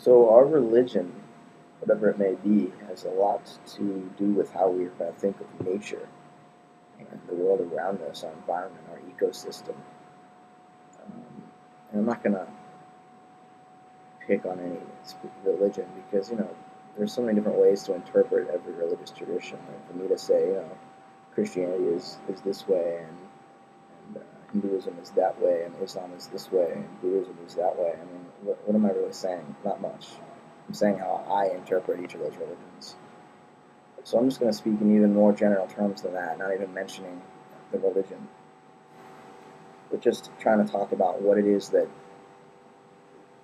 So our religion, whatever it may be, has a lot to do with how we're going to think of nature and the world around us, our environment, our ecosystem. Um, and I'm not going to pick on any religion because, there's so many different ways to interpret every religious tradition. Like for me to say, Christianity is this way and Hinduism is that way and Islam is this way and Buddhism is that way. I mean, what am I really saying? Not much. I'm saying how I interpret each of those religions. So I'm just going to speak in even more general terms than that, not even mentioning the religion, but just trying to talk about what it is that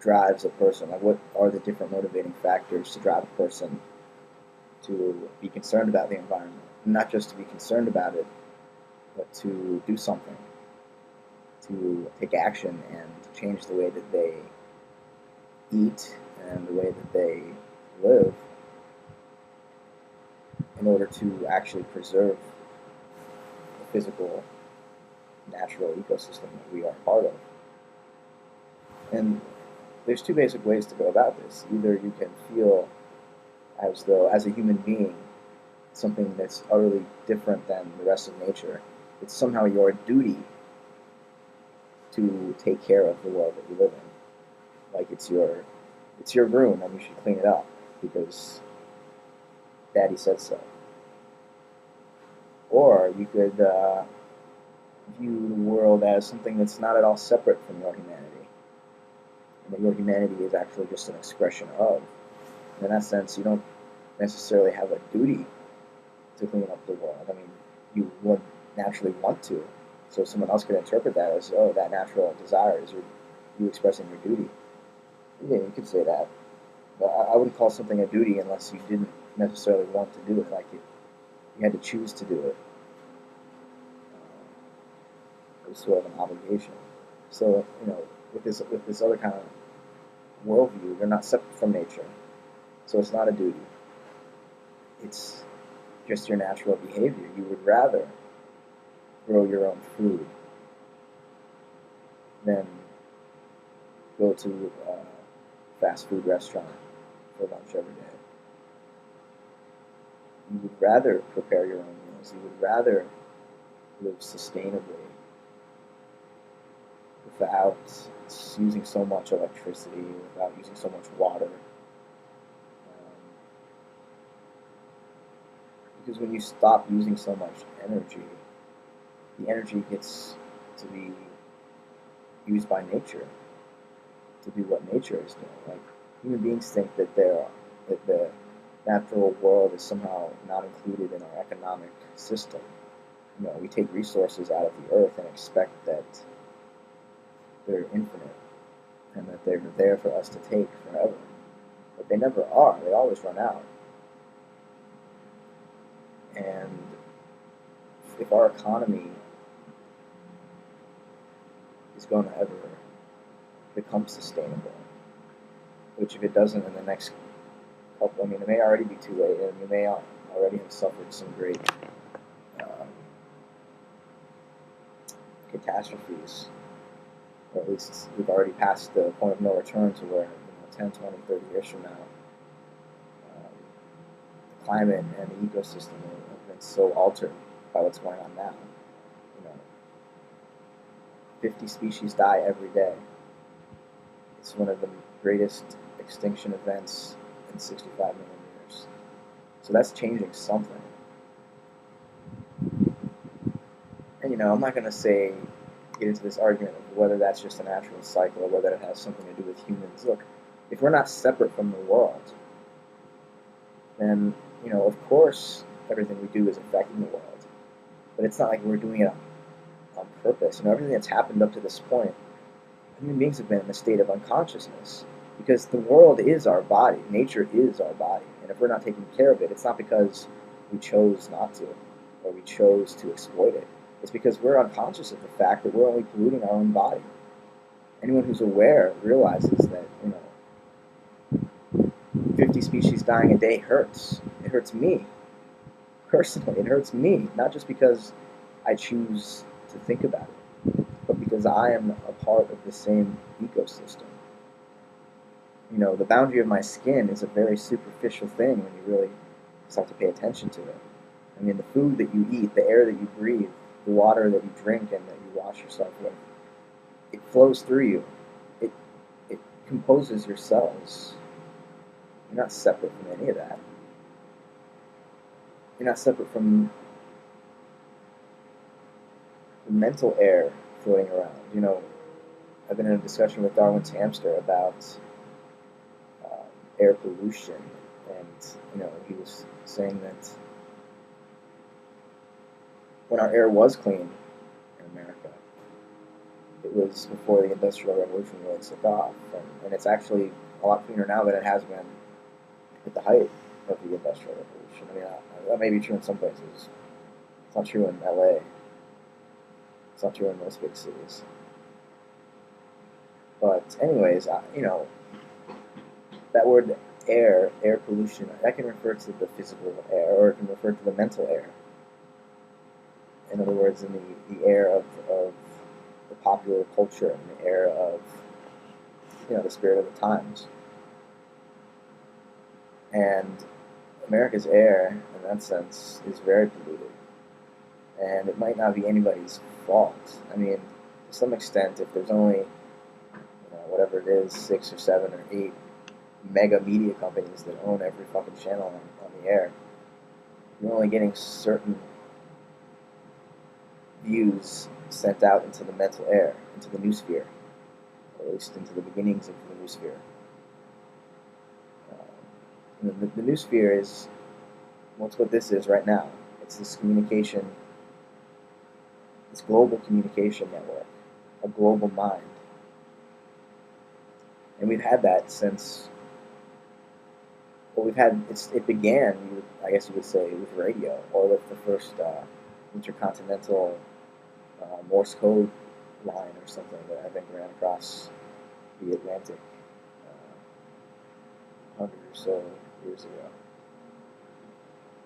drives a person. Like, what are the different motivating factors to drive a person to be concerned about the environment? Not just to be concerned about it, but to do something, to take action and to change the way that they eat and the way that they live in order to actually preserve the physical, natural ecosystem that we are part of. And there's two basic ways to go about this. Either you can feel as though, as a human being, something that's utterly different than the rest of nature, it's somehow your duty to take care of the world that you live in. Like it's your room and you should clean it up because Daddy said so. Or you could view the world as something that's not at all separate from your humanity, and that your humanity is actually just an expression of. And in that sense, you don't necessarily have a duty to clean up the world. I mean, you would naturally want to, so someone else could interpret that as, oh, that natural desire is you expressing your duty. Yeah, you could say that, but I wouldn't call something a duty unless you didn't necessarily want to do it, like you had to choose to do it. It was sort of an obligation. So, with this other kind of worldview, they're not separate from nature. So it's not a duty. It's just your natural behavior. You would rather grow your own food than go to a fast food restaurant for lunch every day. You would rather prepare your own meals. You would rather live sustainably without using so much electricity, without using so much water. Because when you stop using so much energy, the energy gets to be used by nature to do what nature is doing. Like, human beings think that the natural world is somehow not included in our economic system. We take resources out of the earth and expect that they're infinite and that they're there for us to take forever. But they never are. They always run out. And if our economy is going to ever become sustainable, which if it doesn't in the next couple, it may already be too late, and we may already have suffered some great catastrophes, or at least we've already passed the point of no return to where 10, 20, 30 years from now, the climate and the ecosystem have been so altered by what's going on now. 50 species die every day. It's one of the greatest extinction events in 65 million years. So that's changing something. And I'm not going to get into this argument of whether that's just a natural cycle or whether it has something to do with humans. Look, if we're not separate from the world, then, of course, everything we do is affecting the world. But it's not like we're doing it on purpose. Everything that's happened up to this point, human beings have been in a state of unconsciousness because the world is our body. Nature is our body. And if we're not taking care of it, it's not because we chose not to or we chose to exploit it. It's because we're unconscious of the fact that we're only polluting our own body. Anyone who's aware realizes that, 50 species dying a day hurts. It hurts me. Personally, it hurts me. Not just because I choose to think about it, but because I am a part of the same ecosystem. You know, the boundary of my skin is a very superficial thing when you really start to pay attention to it. I mean, the food that you eat, the air that you breathe, the water that you drink and that you wash yourself with, it flows through you. It, it composes your cells. You're not separate from any of that. You're not separate from the mental air floating around. You know, I've been in a discussion with Darwin's hamster about air pollution, and you know, he was saying that when our air was clean in America, it was before the Industrial Revolution really took off, and it's actually a lot cleaner now than it has been at the height of the Industrial Revolution. I mean, that may be true in some places. It's not true in LA. It's not true in most big cities. But anyways, you know, that word air pollution, that can refer to the physical air, or it can refer to the mental air. In other words, in the air of the popular culture, and the air of, you know, the spirit of the times. And America's air, in that sense, is very polluted. And it might not be anybody's fault. I mean, to some extent, if there's only, you know, whatever it is, 6 or 7 or 8 mega media companies that own every fucking channel on the air, you're only getting certain views sent out into the mental air, into the noosphere, or at least into the beginnings of the noosphere. The noosphere is, well, it's what this is right now. It's this communication, this global communication network, a global mind. And we've had that since, well, it began, I guess you would say, with radio, or with the first intercontinental Morse code line or something that I think ran across the Atlantic 100 or so years ago.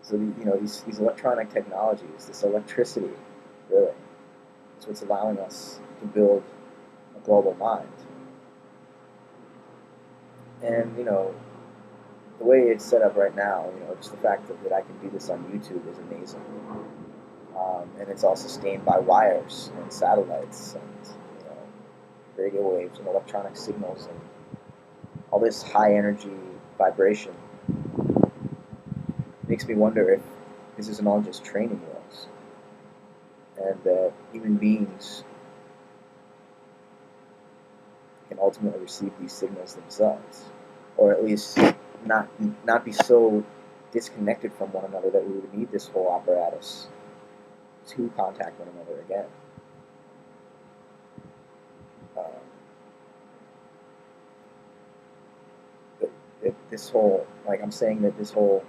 So, you know, these electronic technologies, this electricity, really, is what's allowing us to build a global mind. And, you know, the way it's set up right now, you know, just the fact that I can do this on YouTube is amazing. And it's all sustained by wires and satellites and, you know, radio waves and electronic signals and all this high energy vibration. Makes me wonder if this isn't all just training wheels, and that human beings can ultimately receive these signals themselves, or at least not be so disconnected from one another that we would need this whole apparatus to contact one another again. This whole, like I'm saying, that this whole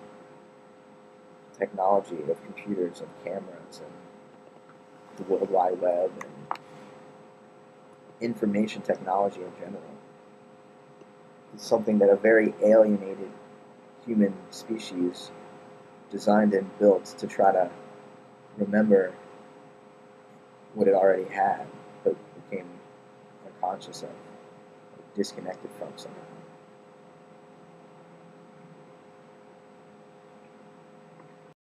technology of computers and cameras and the World Wide Web and information technology in general is something that a very alienated human species designed and built to try to remember what it already had, but became unconscious of, disconnected from somehow.